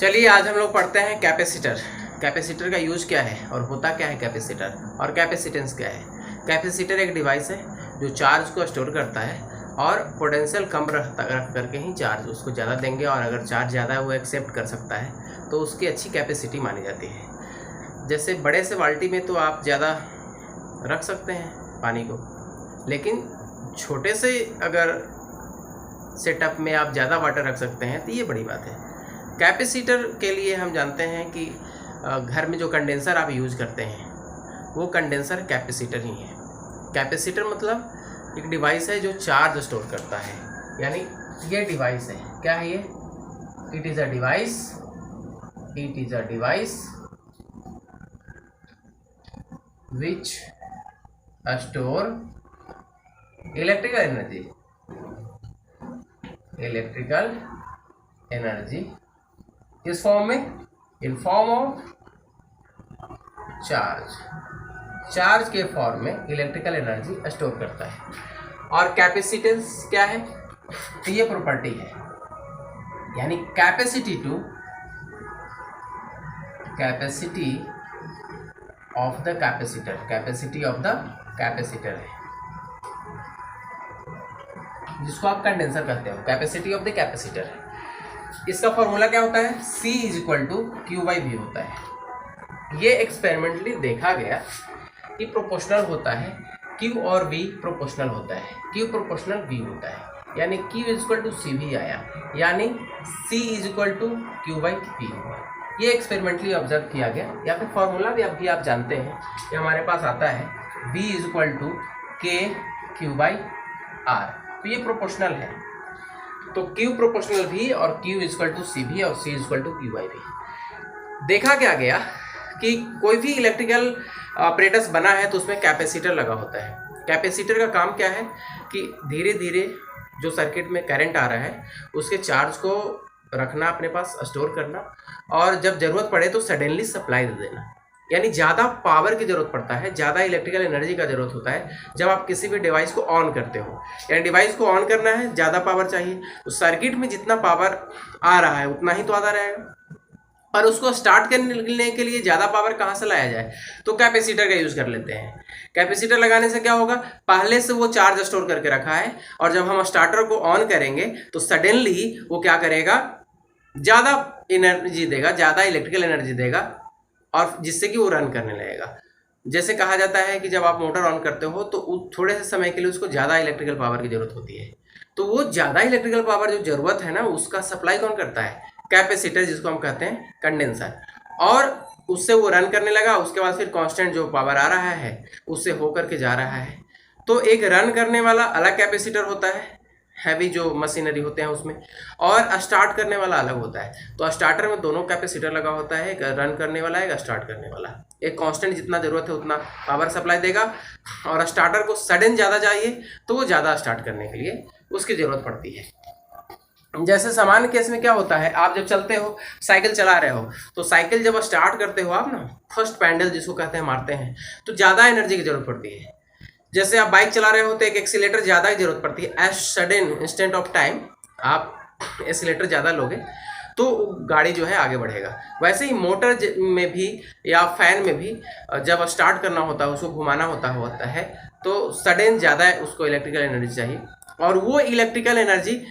चलिए आज हम लोग पढ़ते हैं कैपेसिटर। कैपेसिटर का यूज क्या है और होता क्या है कैपेसिटर, और कैपेसिटेंस क्या है। कैपेसिटर एक डिवाइस है जो चार्ज को स्टोर करता है और पोटेंशियल कम रख करके ही चार्ज उसको ज़्यादा देंगे, और अगर चार्ज ज़्यादा है वो एक्सेप्ट कर सकता है तो उसकी अच्छी कैपेसिटी मानी जाती है। जैसे बड़े से बाल्टी में तो आप ज़्यादा रख सकते हैं पानी को, लेकिन छोटे से अगर सेटअप में आप ज़्यादा वाटर रख सकते हैं तो ये बड़ी बात है। कैपेसिटर के लिए हम जानते हैं कि घर में जो कंडेंसर आप यूज़ करते हैं वो कंडेंसर कैपेसिटर ही है। कैपेसिटर मतलब एक डिवाइस है जो चार्ज स्टोर करता है, यानी ये डिवाइस है। क्या है ये? It is a device which store electrical energy इस फॉर्म में, इन फॉर्म ऑफ चार्ज के फॉर्म में इलेक्ट्रिकल एनर्जी स्टोर करता है। और कैपेसिटेंस क्या है? तो ये प्रॉपर्टी है, यानी कैपेसिटी ऑफ द कैपेसिटर है, जिसको आप कंडेंसर कहते हो। कैपेसिटी ऑफ द कैपेसिटर है। इसका फॉर्मूला क्या होता है? C = Q/V होता है। ये एक्सपेरिमेंटली देखा गया कि प्रोपोर्शनल होता है, Q और V प्रोपोर्शनल होता है, Q प्रोपोर्शनल V होता है, यानी Q = CV आया, यानी C = Q/V हुआ। ये एक्सपेरिमेंटली ऑब्जर्व किया गया, या फिर फॉर्मूला भी आप जानते हैं कि हमारे पास आता है V = KQ/R। तो ये प्रोपोर्शनल है, तो Q प्रोपोर्शनल V और Q = CV और C = Q/V। देखा क्या गया कि कोई भी इलेक्ट्रिकल apparatus बना है तो उसमें कैपेसिटर लगा होता है। कैपेसिटर का काम क्या है कि धीरे धीरे जो सर्किट में करंट आ रहा है उसके चार्ज को रखना अपने पास, स्टोर करना, और जब ज़रूरत पड़े तो सडनली सप्लाई दे देना। यानी ज़्यादा पावर की ज़रूरत पड़ता है, ज़्यादा इलेक्ट्रिकल एनर्जी का ज़रूरत होता है जब आप किसी भी डिवाइस को ऑन करते हो। यानी डिवाइस को ऑन करना है, ज़्यादा पावर चाहिए, तो सर्किट में जितना पावर आ रहा है उतना ही तो आता रहेगा, और उसको स्टार्ट करने के लिए ज़्यादा पावर कहाँ से लाया जाए, तो कैपेसिटर का यूज़ कर लेते हैं। कैपेसिटर लगाने से क्या होगा? पहले से वो चार्ज स्टोर करके रखा है, और जब हम स्टार्टर को ऑन करेंगे तो सडनली वो क्या करेगा? ज़्यादा एनर्जी देगा, ज़्यादा इलेक्ट्रिकल एनर्जी देगा, और जिससे कि वो रन करने लगेगा। जैसे कहा जाता है कि जब आप मोटर ऑन करते हो तो थोड़े से समय के लिए उसको ज़्यादा इलेक्ट्रिकल पावर की ज़रूरत होती है, तो वो ज़्यादा इलेक्ट्रिकल पावर जो ज़रूरत है ना, उसका सप्लाई कौन करता है? कैपेसिटर, जिसको हम कहते हैं कंडेंसर। और उससे वो रन करने लगा, उसके बाद फिर कांस्टेंट जो पावर आ रहा है उससे होकर के जा रहा है। तो एक रन करने वाला अलग कैपेसिटर होता है, हैवी जो मशीनरी होते हैं उसमें, और स्टार्ट करने वाला अलग होता है। तो स्टार्टर में दोनों कैपेसिटर लगा होता है, एक रन करने वाला है, एक स्टार्ट करने वाला। एक कांस्टेंट जितना ज़रूरत है उतना पावर सप्लाई देगा, और स्टार्टर को सडन ज़्यादा चाहिए तो वो ज़्यादा स्टार्ट करने के लिए उसकी ज़रूरत पड़ती है। जैसे सामान्य केस में क्या होता है, आप जब चलते हो, साइकिल चला रहे हो, तो साइकिल जब स्टार्ट करते हो आप ना, फर्स्ट पैडल जिसको कहते हैं मारते हैं, तो ज़्यादा एनर्जी की ज़रूरत पड़ती है। जैसे आप बाइक चला रहे हो तो एक एक्सीलेटर ज़्यादा की जरूरत पड़ती है। As sudden instant of time आप एक्सीलेटर ज़्यादा लोगे तो गाड़ी जो है आगे बढ़ेगा। वैसे ही मोटर में भी या फैन में भी जब स्टार्ट करना होता है, उसको घुमाना होता है, तो सडन ज़्यादा उसको इलेक्ट्रिकल एनर्जी चाहिए, और वो इलेक्ट्रिकल एनर्जी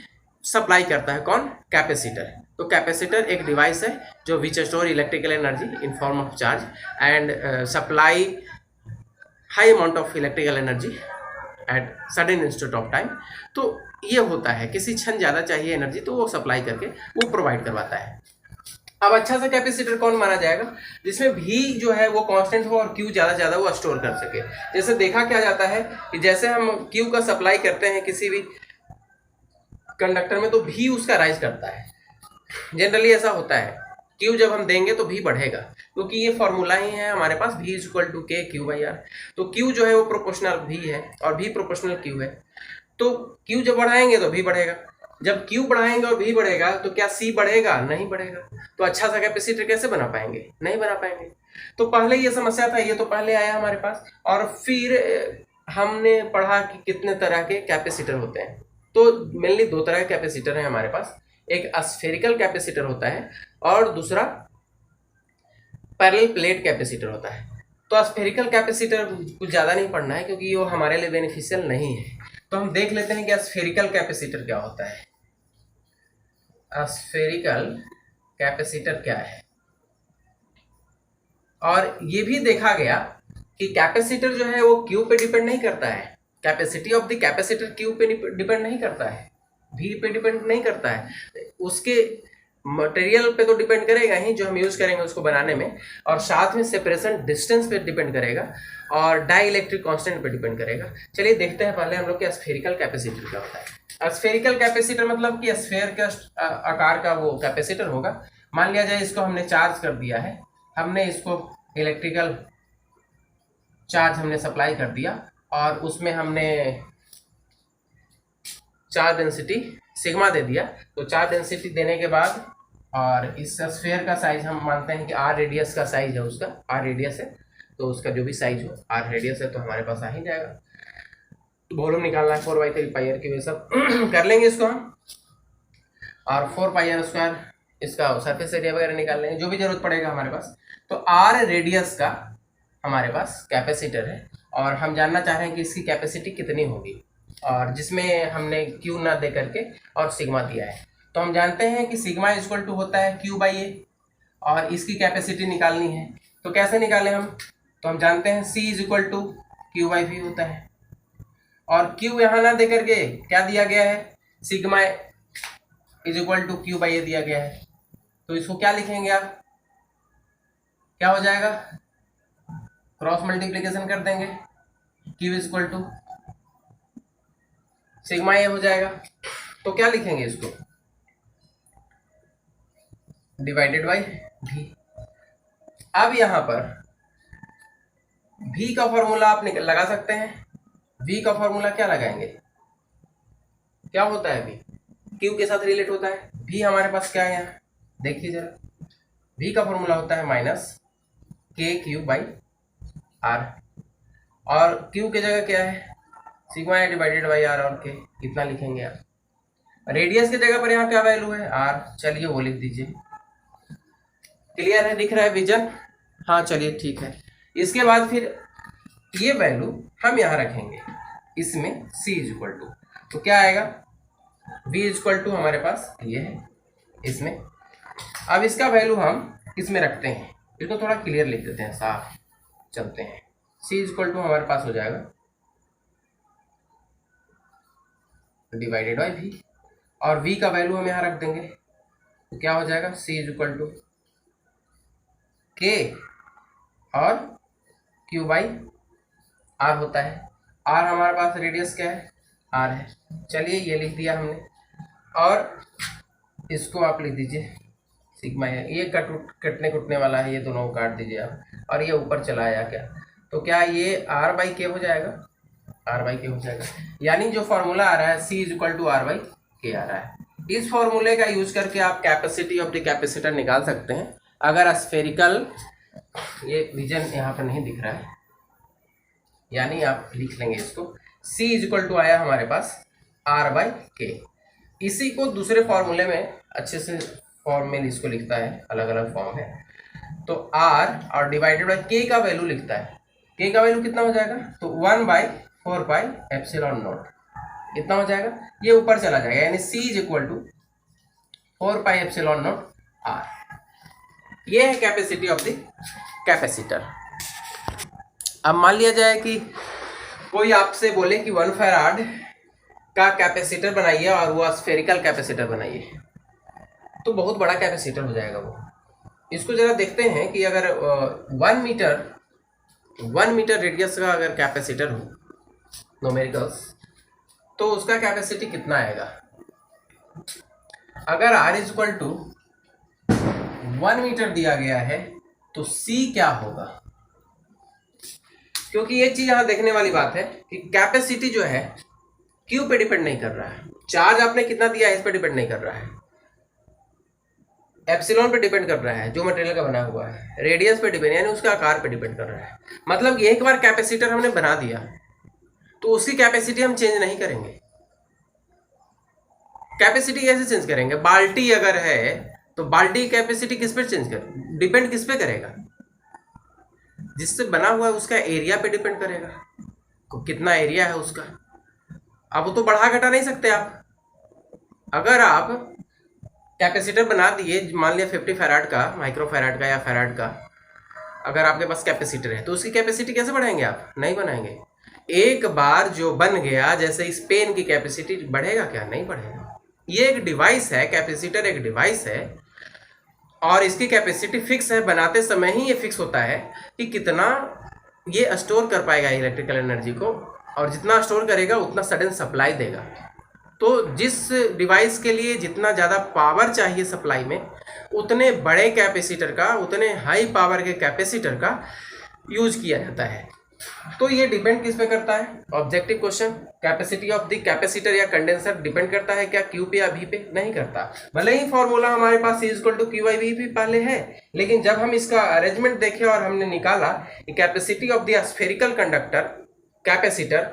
सप्लाई करता है कौन? कैपेसिटर। तो कैपेसिटर एक डिवाइस है जो विच store electrical energy in form of charge and supply high amount of electrical energy at sudden instant of time. तो ये होता है, किसी क्षण ज़्यादा चाहिए एनर्जी तो वो सप्लाई करके वो प्रोवाइड करवाता है। अब अच्छा सा कैपेसिटर कौन माना जाएगा? जिसमें V जो है वो कांस्टेंट हो और Q ज़्यादा वो स्टोर कर सके। जैसे देखा क्या जाता है कि जैसे हम Q का सप्लाई करते हैं किसी भी कंडक्टर में, तो V उसका राइज करता है। जनरली ऐसा होता है, Q जब हम देंगे तो V बढ़ेगा, क्योंकि ये फॉर्मूला ही है हमारे पास, V = KQ/R। तो Q जो है वो प्रोपोर्शनल V है और V प्रोपोर्शनल Q है, तो Q जब बढ़ाएंगे तो V बढ़ेगा। जब Q बढ़ाएंगे और V बढ़ेगा तो क्या C बढ़ेगा? नहीं बढ़ेगा। तो अच्छा सा कैपेसिटर कैसे बना पाएंगे? नहीं बना पाएंगे। तो पहले ये समस्या था, ये तो पहले आया हमारे पास, और फिर हमने पढ़ा कि कितने तरह के कैपेसिटर होते हैं। तो मेनली दो तरह के कैपेसिटर हैं हमारे पास। एक स्फेरिकल कैपेसिटर होता है और दूसरा पैरेलल प्लेट कैपेसिटर होता है। तो स्फेरिकल कैपेसिटर कुछ ज़्यादा नहीं पढ़ना है क्योंकि वो हमारे लिए बेनिफिशियल नहीं है। तो हम देख लेते हैं कि स्फेरिकल कैपेसिटर क्या होता है। स्फेरिकल कैपेसिटर क्या है, और ये भी देखा गया कि कैपेसिटर जो है वो क्यू पे डिपेंड नहीं करता है। Capacity of the capacitor Q पे डिपेंड नहीं करता है, भी पे डिपेंड नहीं करता है, उसके मटेरियल पे तो डिपेंड करेगा ही जो हम यूज करेंगे उसको बनाने में, और साथ में सेपरेशन डिस्टेंस पे डिपेंड करेगा, और डाई इलेक्ट्रिक कांस्टेंट पे डिपेंड करेगा। चलिए देखते हैं पहले हम लोग के स्फेरिकल कैपेसिटर क्या होता है। स्फेरिकल कैपेसिटर मतलब कि स्फेयर का आकार का वो कैपेसिटर होगा। मान लिया जाए इसको हमने चार्ज कर दिया है, हमने इसको इलेक्ट्रिकल चार्ज हमने सप्लाई कर दिया, और उसमें हमने चार्ज डेंसिटी सिग्मा दे दिया। तो चार्ज डेंसिटी देने के बाद, और इस स्फेयर का साइज हम मानते हैं कि आर रेडियस का साइज है, उसका आर रेडियस है, तो उसका जो भी साइज हो आर रेडियस है तो हमारे पास आ ही जाएगा। वॉल्यूम निकालना है 4/3 पाई आर की, वे सब कर लेंगे इसको हम, और 4 पाई आर स्क्वायर इसका सरफेस एरिया वगैरह निकाल लेंगे, जो भी जरूरत पड़ेगा हमारे पास। तो आर रेडियस का हमारे पास कैपेसिटर है, और हम जानना चाह रहे हैं कि इसकी कैपेसिटी कितनी होगी, और जिसमें हमने क्यू ना दे करके और सिग्मा दिया है। तो हम जानते हैं कि सिग्मा इक्वल टू होता है क्यू बाई ए, और इसकी कैपेसिटी निकालनी है। तो कैसे निकालें हम, तो हम जानते हैं C is equal to Q by V होता है, और क्यू यहाँ ना दे करके क्या दिया गया है, sigma is equal to Q by A दिया गया है। तो इसको क्या लिखेंगे आप, क्या हो जाएगा, क्रॉस मल्टीप्लीकेशन कर देंगे, q is equal to sigma a हो जाएगा। तो क्या लिखेंगे इसको, डिवाइडेड बाई भी। अब यहां पर भी का फॉर्मूला आप लगा सकते हैं। भी का फॉर्मूला क्या लगाएंगे, क्या होता है भी, क्यू के साथ रिलेट होता है। भी हमारे पास क्या है यहाँ, देखिए जरा, भी का फॉर्मूला होता है माइनस के क्यू बाई आर, और क्यू की जगह क्या है, सिग्मा है डिवाइडेड बाई आर, और के कितना लिखेंगे आप। रेडियस की जगह पर यहाँ क्या वैल्यू है, आर, चलिए वो लिख दीजिए। क्लियर है, दिख रहा है विजन, हाँ चलिए ठीक है। इसके बाद फिर ये वैल्यू हम यहाँ रखेंगे इसमें, c इज इक्वल टू, तो क्या आएगा, v इज इक्वल टू हमारे पास ये है इसमें। अब इसका वैल्यू हम इसमें रखते हैं, इसको थोड़ा क्लियर लिख देते हैं, साफ चलते हैं। c इज इक्वल टू हमारे पास हो जाएगा डिवाइडेड बाई v, और v का वैल्यू हम यहाँ रख देंगे, तो क्या हो जाएगा, c is equal to k और q बाई r होता है। r हमारे पास रेडियस क्या है, r है, चलिए ये लिख दिया हमने, और इसको आप लिख दीजिए सिग्मा है, ये कटने कुटने वाला है, ये दोनों को काट दीजिए आप, और ये ऊपर चला आया क्या, तो क्या ये r बाई के हो जाएगा, r बाई के हो जाएगा। यानी जो फॉर्मूला आ रहा है c is equal to r by k आ रहा है। इस फॉर्मूले का यूज करके आप कैपेसिटी ऑफ द कैपेसिटर निकाल सकते हैं। अगर स्फेरिकल, ये विजन यहाँ पर नहीं दिख रहा है, यानी आप लिख लेंगे इसको, c इज इक्वल टू आया हमारे पास r बाई के। इसी को दूसरे फॉर्मूले में अच्छे से फॉर्म में इसको लिखता है, अलग अलग फॉर्म है, तो r और डिवाइडेड बाई k का वैल्यू लिखता है। k का वैल्यू कितना हो जाएगा, तो 1/4 पाई एप्सिलॉन नॉट, इतना हो जाएगा, ये ऊपर चला जाएगा, यानी c is equal to 4 pi epsilon naught r। ये है कैपेसिटी ऑफ द कैपेसिटर। अब मान लिया जाए कि कोई आपसे बोले कि 1 फैराड का कैपेसिटर बनाइए और वो स्फेरिकल कैपेसिटर बनाइए, तो बहुत बड़ा कैपेसिटर हो जाएगा वो। इसको जरा देखते हैं कि अगर 1 मीटर रेडियस का अगर कैपेसिटर हो न्यूमेरिकल्स, तो उसका कैपेसिटी कितना आएगा। अगर r is equal to 1 metre दिया गया है तो c क्या होगा, क्योंकि एक चीज यहां देखने वाली बात है कि कैपेसिटी जो है क्यू पे डिपेंड नहीं कर रहा है, चार्ज आपने कितना दिया है इस पे डिपेंड नहीं कर रहा है, एप्सिलॉन पे डिपेंड कर रहा है जो मटेरियल का बना हुआ है, रेडियस पे डिपेंड, यानी उसका आकार पे डिपेंड कर रहा है। मतलब एक बार कैपेसिटर हमने बना दिया तो उसकी कैपेसिटी हम चेंज नहीं करेंगे। कैपेसिटी कैसे चेंज करेंगे, बाल्टी अगर है तो बाल्टी की कैपेसिटी किस पे चेंज कर डिपेंड किस पे करेगा? जिससे बना हुआ है उसका एरिया पे डिपेंड करेगा, कितना एरिया है उसका। अब वो तो बढ़ा घटा नहीं सकते आप। अगर आप कैपेसिटर बना दिए, मान लिया 50 फैराड का, माइक्रो फैराड का या फैराड का, अगर आपके पास कैपेसिटर है तो उसकी कैपेसिटी कैसे बढ़ाएंगे आप? नहीं बनाएंगे। एक बार जो बन गया, जैसे इस पेन की कैपेसिटी बढ़ेगा क्या? नहीं बढ़ेगा। ये एक डिवाइस है, कैपेसिटर एक डिवाइस है और इसकी कैपेसिटी फिक्स है। बनाते समय ही ये फिक्स होता है कि कितना ये स्टोर कर पाएगा इलेक्ट्रिकल एनर्जी को, और जितना स्टोर करेगा उतना सडन सप्लाई देगा। तो जिस डिवाइस के लिए जितना ज़्यादा पावर चाहिए सप्लाई में, उतने बड़े कैपेसिटर का, उतने हाई पावर के कैपेसिटर का यूज किया जाता है। तो ये डिपेंड किस पे करता है? Objective question, capacity of the capacitor या कंडेंसर डिपेंड करता है क्या क्यू पे या वी पे? नहीं करता। भले ही फॉर्मूला हमारे पास C equal to Q by V भी पहले है, लेकिन जब हम इसका अरेंजमेंट देखे और हमने निकाला capacity of the spherical conductor capacitor,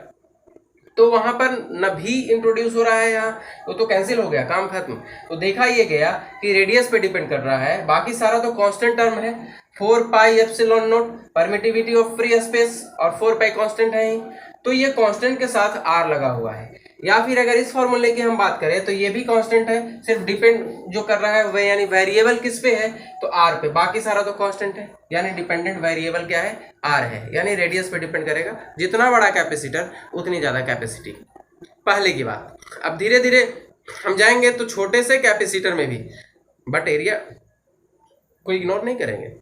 तो वहां पर न भी इंट्रोड्यूस हो रहा है, यहाँ तो कैंसिल हो गया, काम खत्म। तो देखा ये गया कि रेडियस पे डिपेंड कर रहा है, बाकी सारा तो कांस्टेंट टर्म है। 4 pi epsilon not permittivity of free space और 4 पाई कांस्टेंट है ही, तो ये कांस्टेंट के साथ आर लगा हुआ है। या फिर अगर इस फॉर्मूले की हम बात करें तो ये भी कांस्टेंट है, सिर्फ डिपेंड जो कर रहा है वह यानी वेरिएबल किस पे है? तो आर पे, बाकी सारा तो कांस्टेंट है। यानी डिपेंडेंट वेरिएबल क्या है? आर है, यानी रेडियस पे डिपेंड करेगा। जितना बड़ा कैपेसिटर उतनी ज्यादा कैपेसिटी, पहले की बात। अब धीरे धीरे हम जाएंगे तो छोटे से कैपेसिटर में भी, बट एरिया को इग्नोर नहीं करेंगे,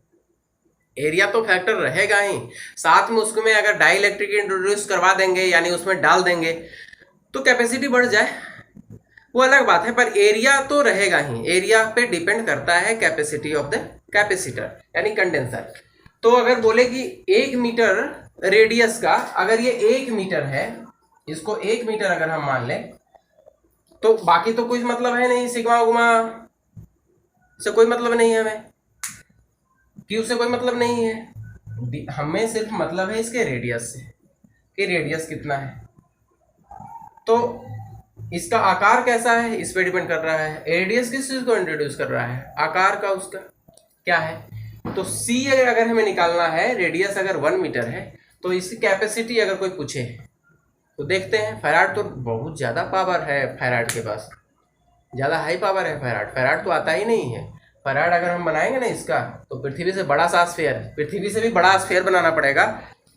एरिया तो फैक्टर रहेगा ही। साथ में उसमें अगर डाइलेक्ट्रिक इंट्रोड्यूस करवा देंगे, यानी उसमें डाल देंगे, तो कैपेसिटी बढ़ जाए वो अलग बात है, पर एरिया तो रहेगा ही। एरिया पे डिपेंड करता है कैपेसिटी ऑफ द कैपेसिटर यानी कंडेंसर। तो अगर बोले कि 1 मीटर रेडियस का, अगर ये 1 मीटर है, इसको 1 मीटर अगर हम मान लें, तो बाकी तो कोई मतलब है नहीं, सिग्मा उग्मा से कोई मतलब नहीं है, हमें क्यू से कोई मतलब नहीं है, हमें सिर्फ मतलब है इसके रेडियस से कि रेडियस कितना है। तो इसका आकार कैसा है इस पे डिपेंड कर रहा है। रेडियस किस चीज को इंट्रोड्यूस कर रहा है? आकार का उसका क्या है। तो सी अगर हमें निकालना है, रेडियस अगर 1 मीटर है, तो इसकी कैपेसिटी अगर कोई पूछे तो देखते हैं। फैराड तो बहुत ज़्यादा पावर है, फैराड के पास ज़्यादा हाई पावर है। फैराड तो आता ही नहीं है। फैराड अगर हम बनाएंगे ना इसका, तो पृथ्वी से बड़ा सा स्फीयर, पृथ्वी से भी बड़ा स्फीयर बनाना पड़ेगा,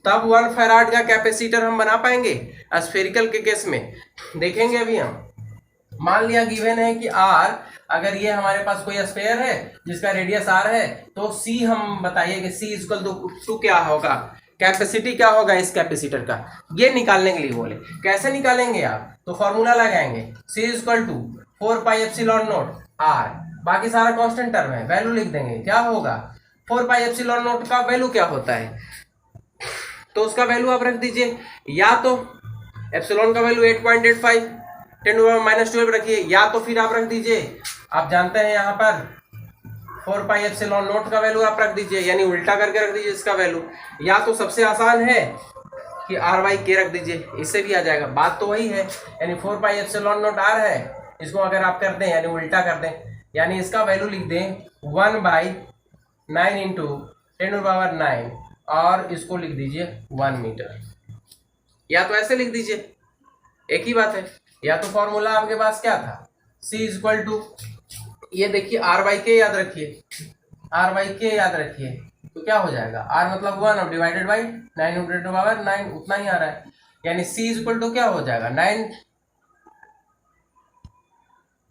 तब 1 फैराड का कैपेसिटर हम बना पाएंगे। स्फेरिकल के केस में देखेंगे अभी हम। मान लिया गिवन है कि आर, अगर ये हमारे पास कोई स्फीयर है जिसका रेडियस आर है, तो सी हम बताइए कि सी इक्वल टू क्या होगा, कैपेसिटी क्या होगा इस कैपेसिटर का, ये निकालने के लिए बोले। कैसे निकालेंगे आप? तो फॉर्मूला लगाएंगे, c equal to 4 pi epsilon naught r, बाकी सारा कांस्टेंट टर्म है, वैल्यू लिख देंगे। क्या होगा? 4 पाई एप्सिलॉन नोट का वैल्यू क्या होता है, तो उसका वैल्यू आप रख दीजिए। या तो एप्सिलॉन का वैल्यू 8.85 10⁻⁻12 रखिए, या तो फिर आप रख दीजिए, आप जानते हैं यहाँ पर 4 पाई एप्सिलॉन नोट का वैल्यू आप रख दीजिए, यानी उल्टा करके रख दीजिए इसका वैल्यू। या तो सबसे आसान है कि आर बाई के रख दीजिए, इससे भी आ जाएगा। बात तो वही है, यानी 4 पाई एप्सिलॉन नोट आर है, इसको अगर आप कर दें यानी उल्टा कर दें, यानी इसका वैल्यू लिख दें 1/9 इंटू 10⁻9 और इसको लिख दीजिए 1 मीटर। या तो ऐसे लिख दीजिए, एक ही बात है। या तो फॉर्मूला आपके पास क्या था, C इक्वल टू, ये देखिए R बाई के याद रखिए, R बाई के याद रखिए, तो क्या हो जाएगा, R मतलब 1 और डिवाइडेड बाई 9 उतना ही आ रहा है। यानी C इक्वल टू क्या हो जाएगा 9,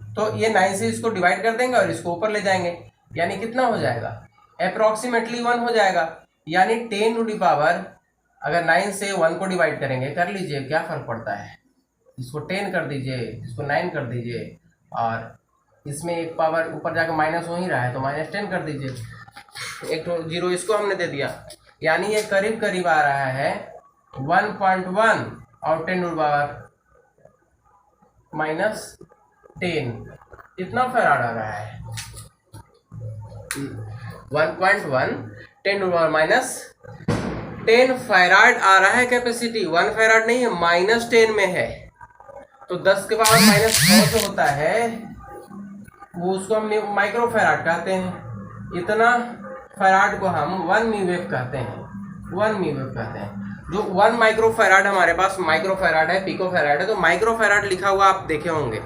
तो ये 9 से इसको डिवाइड कर देंगे और इसको ऊपर ले जाएंगे, यानी कितना हो जाएगा, अप्रोक्सीमेटली 1 हो जाएगा। यानी 10 टू दी पावर, अगर 9 से 1 को डिवाइड करेंगे, कर लीजिए क्या फर्क पड़ता है, इसको 10 कर दीजिए, इसको 9 कर दीजिए, और इसमें एक पावर ऊपर जाकर माइनस हो ही रहा है तो -10 कर दीजिए, एक तो 0 इसको हमने दे दिया। यानी ये करीब करीब आ रहा है 1.1 और 10 टू पावर -10, इतना फैराड आ रहा है। 1.1 10 टू पावर -10 फैराड आ रहा है कैपेसिटी, 1 फैराड नहीं है, -10 में है। तो 10 के पावर -6 जो होता है वो उसको हम माइक्रो फैराड कहते हैं। इतना फैराड को हम 1 म्यू कहते हैं, 1 म्यू कहते हैं। जो 1 माइक्रो फैराड हमारे पास माइक्रो फैराड है, पिको फैराड है। तो माइक्रो फैराड लिखा हुआ आप देखे होंगे,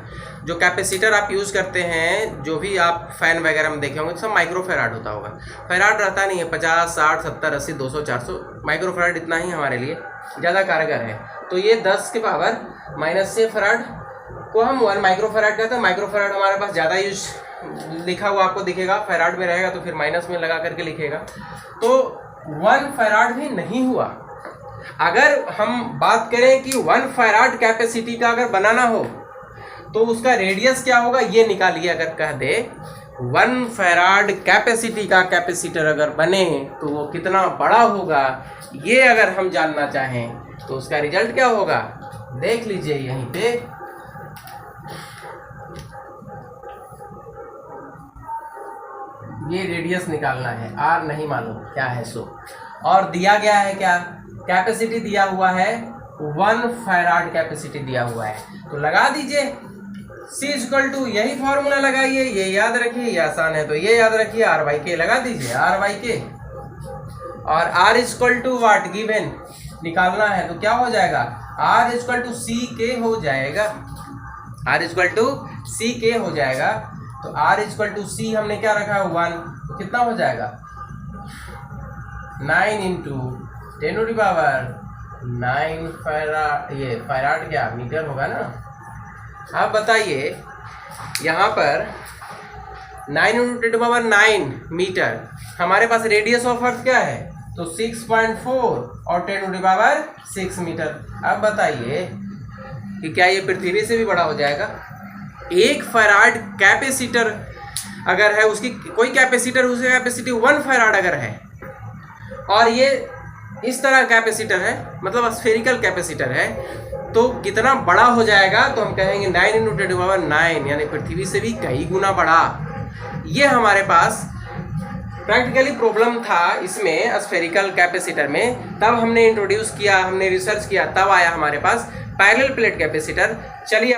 जो कैपेसिटर आप यूज़ करते हैं, जो भी आप फैन वगैरह में देखे होंगे, सब माइक्रो फैराड होता होगा। फैराड रहता नहीं है 50, 60, 70, 80, 200, 400। माइक्रो फैराड इतना ही हमारे लिए ज़्यादा कारगर है। तो ये 10 के पावर -6 फैराड को हम 1 माइक्रो फैराड कहते हैं। माइक्रो फैराड हमारे पास ज़्यादा यूज लिखा हुआ आपको दिखेगा, फैराड में रहेगा तो फिर माइनस में लगा करके लिखेगा। तो 1 फैराड भी नहीं हुआ। अगर हम बात करें कि 1 फैराड कैपेसिटी का अगर बनाना हो तो उसका रेडियस क्या होगा ये निकालिए। अगर कह दे 1 फैराड कैपेसिटी का कैपेसिटर अगर बने तो वो कितना बड़ा होगा, ये अगर हम जानना चाहें तो उसका रिजल्ट क्या होगा देख लीजिए यहीं पे। ये रेडियस निकालना है, आर नहीं मालूम क्या है सो। और दिया गया है क्या, कैपेसिटी दिया हुआ है 1 फैराड कैपेसिटी दिया हुआ है। तो लगा दीजिए C = यही फॉर्मूला लगाइए, ये याद रखिए, ये आसान है तो ये याद रखिए, R/K लगा दीजिए, R/K। और R = वाट गिवन निकालना है तो क्या हो जाएगा, R = CK हो जाएगा, R = CK हो जाएगा। तो R = C हमने क्या रखा है 1, तो कितना हो जाएगा 9 × 10⁹ फैराड। ये फैराड क्या मीटर होगा ना। अब बताइए यहाँ पर 9 × 10⁹ मीटर, हमारे पास रेडियस ऑफ अर्थ क्या है तो 6.4 और 10⁶ मीटर। अब बताइए कि क्या ये पृथ्वी से भी बड़ा हो जाएगा। 1 फैराड कैपेसिटर अगर है, उसकी कोई कैपेसिटर, उसकी कैपेसिटी 1 फैराड अगर है और ये इस तरह कैपेसिटर है, मतलब स्फेरिकल कैपेसिटर है, तो कितना बड़ा हो जाएगा तो हम कहेंगे 9 × 10⁹ यानी पृथ्वी से भी कई गुना बड़ा। ये हमारे पास प्रैक्टिकली प्रॉब्लम था इसमें स्फेरिकल कैपेसिटर में, तब हमने इंट्रोड्यूस किया, हमने रिसर्च किया, तब आया हमारे पास पैरेलल प्लेट कैपेसिटर। चलिए